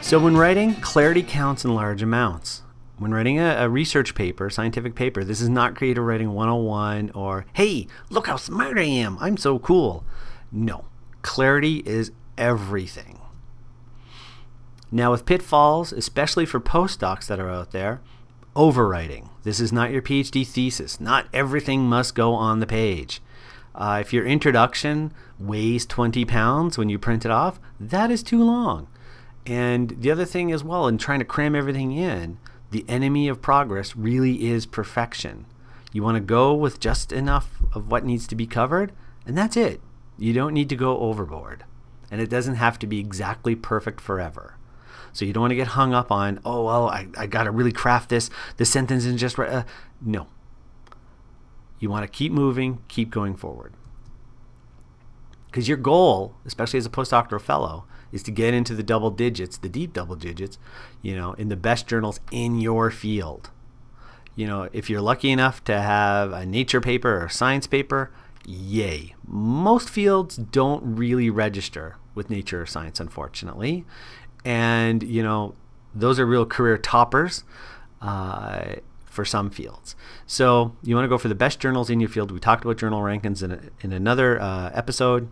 So when writing, clarity counts in large amounts. When writing a research paper, scientific paper, this is not creative writing 101 or, hey, look how smart I am, I'm so cool. No, clarity is everything. Now with pitfalls, especially for postdocs that are out there, overwriting. This is not your PhD thesis. Not everything must go on the page. If your introduction weighs 20 pounds when you print it off, that is too long. And the other thing as well, in trying to cram everything in, the enemy of progress really is perfection. You want to go with just enough of what needs to be covered, and that's it. You don't need to go overboard. And it doesn't have to be exactly perfect forever. So you don't want to get hung up on, oh, well, I got to really craft this. This sentence isn't just right. No. You want to keep moving, keep going forward. Because your goal, especially as a postdoctoral fellow, is to get into the double digits, the deep double digits, in the best journals in your field. If you're lucky enough to have a nature paper or a science paper, yay. Most fields don't really register with nature or science, unfortunately. And, those are real career toppers for some fields. So you want to go for the best journals in your field. We talked about journal rankings in another episode,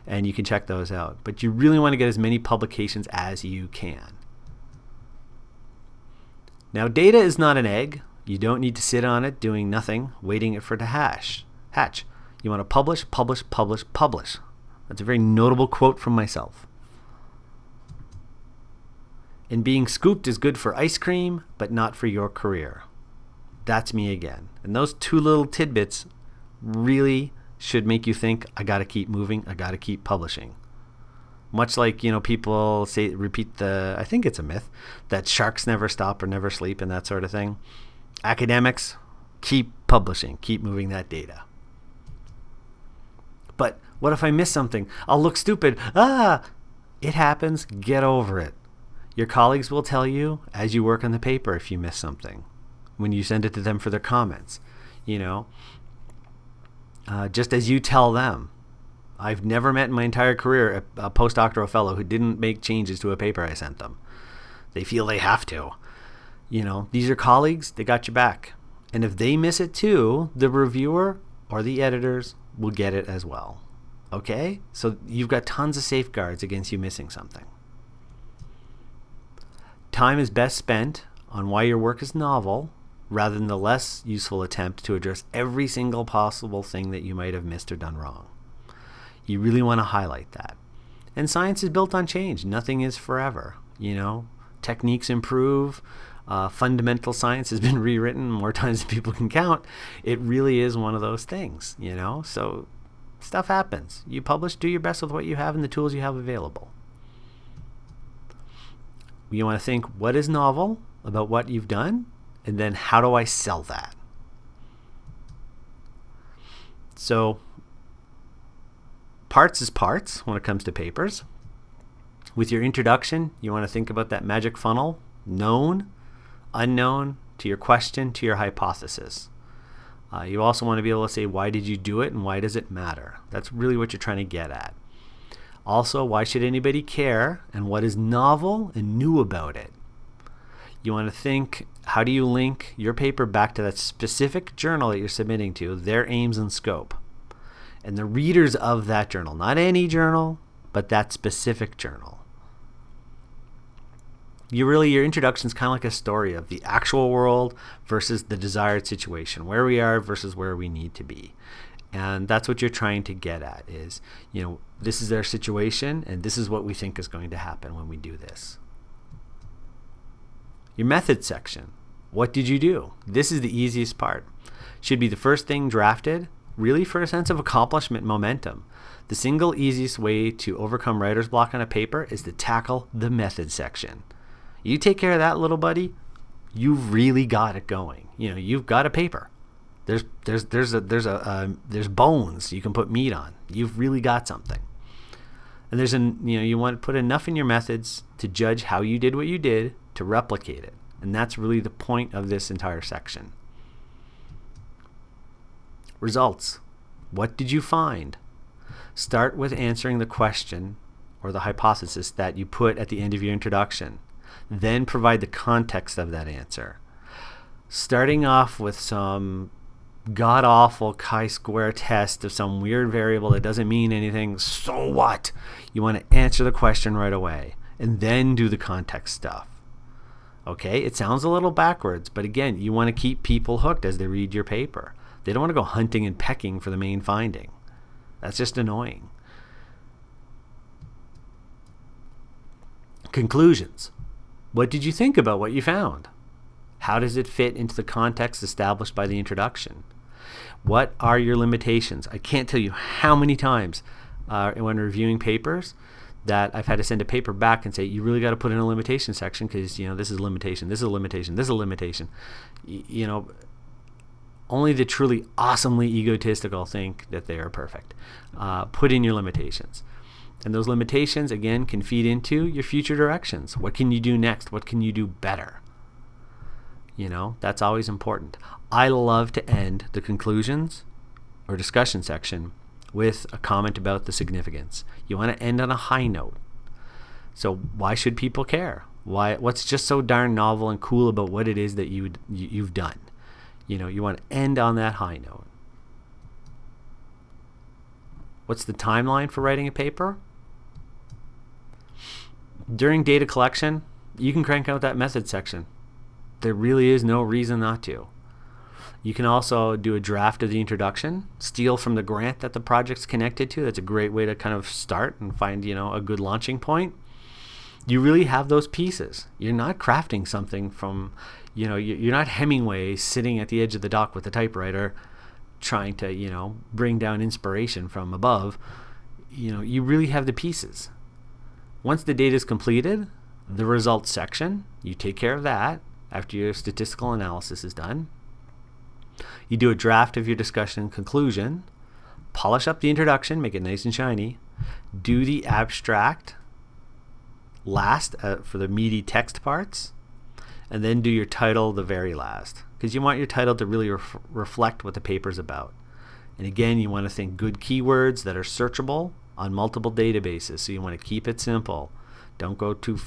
and you can check those out. But you really want to get as many publications as you can. Now, data is not an egg. You don't need to sit on it doing nothing, waiting for it to hatch. You want to publish, publish, publish, publish. That's a very notable quote from myself. And being scooped is good for ice cream, but not for your career. That's me again. And those two little tidbits really should make you think, I got to keep moving, I got to keep publishing. Much like, people repeat I think it's a myth, that sharks never stop or never sleep and that sort of thing. Academics, keep publishing, keep moving that data. But what if I miss something? I'll look stupid. It happens. Get over it. Your colleagues will tell you as you work on the paper if you miss something, when you send it to them for their comments. Just as you tell them. I've never met in my entire career a postdoctoral fellow who didn't make changes to a paper I sent them. They feel they have to. These are colleagues, they got your back. And if they miss it too, the reviewer or the editors will get it as well. Okay? So you've got tons of safeguards against you missing something. Time is best spent on why your work is novel rather than the less useful attempt to address every single possible thing that you might have missed or done wrong. You really want to highlight that. And science is built on change. Nothing is forever. Techniques improve. Fundamental science has been rewritten more times than people can count. It really is one of those things, So stuff happens. You publish, do your best with what you have and the tools you have available. You want to think, what is novel about what you've done? And then how do I sell that? So parts is parts when it comes to papers. With your introduction, you want to think about that magic funnel, known, unknown, to your question, to your hypothesis. You also want to be able to say, why did you do it and why does it matter? That's really what you're trying to get at. Also, why should anybody care and what is novel and new about it? You want to think, how do you link your paper back to that specific journal that you're submitting to, their aims and scope, and the readers of that journal, not any journal, but that specific journal. Your introduction is kind of like a story of the actual world versus the desired situation, where we are versus where we need to be. And that's what you're trying to get at is, this is their situation and this is what we think is going to happen when we do this. Your method section. What did you do? This is the easiest part. Should be the first thing drafted, really for a sense of accomplishment momentum. The single easiest way to overcome writer's block on a paper is to tackle the method section. You take care of that, little buddy, you've really got it going. You've got a paper. There's bones you can put meat on. You've really got something. And you want to put enough in your methods to judge how you did what you did to replicate it. And that's really the point of this entire section. Results. What did you find? Start with answering the question or the hypothesis that you put at the end of your introduction. Then provide the context of that answer. Starting off with some god-awful chi-square test of some weird variable that doesn't mean anything, so what? You want to answer the question right away and then do the context stuff. Okay, it sounds a little backwards, but again, you want to keep people hooked as they read your paper. They don't want to go hunting and pecking for the main finding. That's just annoying. Conclusions. What did you think about what you found? How does it fit into the context established by the introduction? What are your limitations? I can't tell you how many times when reviewing papers that I've had to send a paper back and say, you really got to put in a limitation section because, this is a limitation, this is a limitation, this is a limitation. Only the truly awesomely egotistical think that they are perfect. Put in your limitations. And those limitations, again, can feed into your future directions. What can you do next? What can you do better? That's always important. I love to end the conclusions or discussion section with a comment about the significance. You want to end on a high note. So why should people care? What's just so darn novel and cool about what it is that you've done? You want to end on that high note. What's the timeline for writing a paper? During data collection, you can crank out that method section. There really is no reason not to. You can also do a draft of the introduction, steal from the grant that the project's connected to. That's a great way to kind of start and find, a good launching point. You really have those pieces. You're not crafting something from, you're not Hemingway sitting at the edge of the dock with a typewriter trying to, bring down inspiration from above. You really have the pieces. Once the data is completed, the results section, you take care of that after your statistical analysis is done. You do a draft of your discussion conclusion, polish up the introduction, make it nice and shiny, do the abstract last for the meaty text parts, and then do your title the very last, because you want your title to really reflect what the paper's about. And again, you want to think good keywords that are searchable on multiple databases, so you want to keep it simple. Don't go too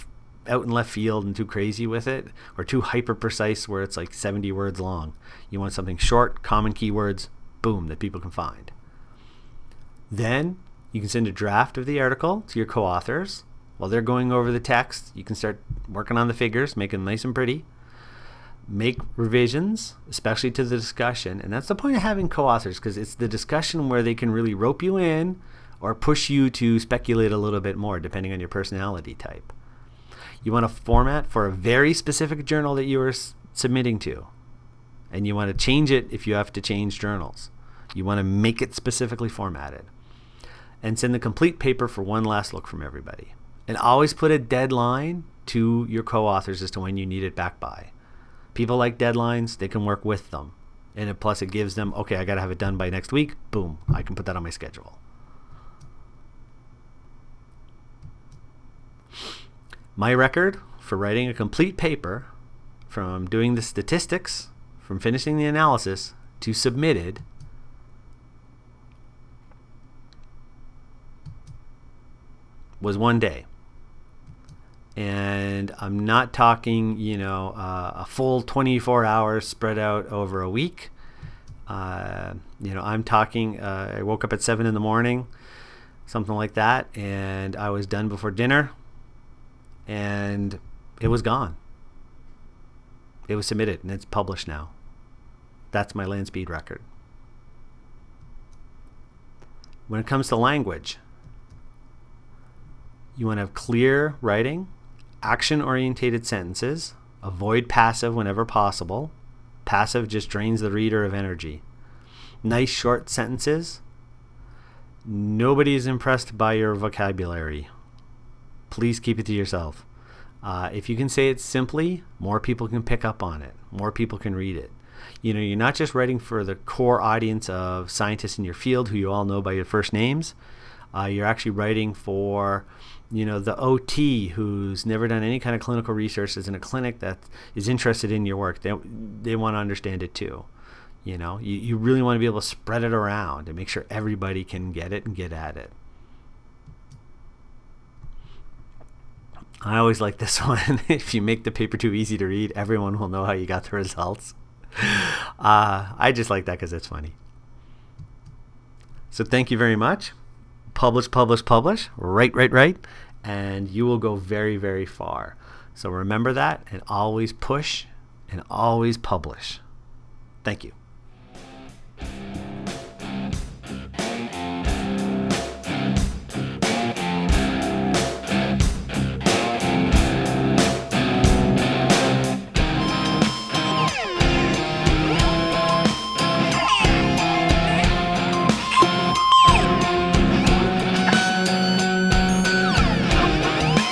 out in left field and too crazy with it, or too hyper precise where it's like 70 words long. You want something short, common keywords, boom, that people can find. Then you can send a draft of the article to your co-authors. While they're going over the text, you can start working on the figures, make them nice and pretty. Make revisions, especially to the discussion. And that's the point of having co-authors, because it's the discussion where they can really rope you in or push you to speculate a little bit more, depending on your personality type. You want a format for a very specific journal that you are submitting to. And you want to change it if you have to change journals. You want to make it specifically formatted. And send the complete paper for one last look from everybody. And always put a deadline to your co-authors as to when you need it back by. People like deadlines, they can work with them. And plus it gives them, okay, I got to have it done by next week. Boom, I can put that on my schedule. My record for writing a complete paper, from doing the statistics, from finishing the analysis, to submitted, was 1 day. And I'm not talking, a full 24 hours spread out over a week. I'm talking, I woke up at 7 in the morning, something like that, and I was done before dinner. And it was gone. It was submitted and it's published now. That's my land speed record. When it comes to language, you want to have clear writing, action-orientated sentences, avoid passive whenever possible. Passive just drains the reader of energy. Nice short sentences. Nobody is impressed by your vocabulary. Please keep it to yourself. If you can say it simply, more people can pick up on it. More people can read it. You're not just writing for the core audience of scientists in your field who you all know by your first names. You're actually writing for, the OT who's never done any kind of clinical research, is in a clinic that is interested in your work. They want to understand it too. You really want to be able to spread it around and make sure everybody can get it and get at it. I always like this one. If you make the paper too easy to read, everyone will know how you got the results. I just like that because it's funny. So thank you very much. Publish, publish, publish. Write, write, write. And you will go very, very far. So remember that, and always push and always publish. Thank you.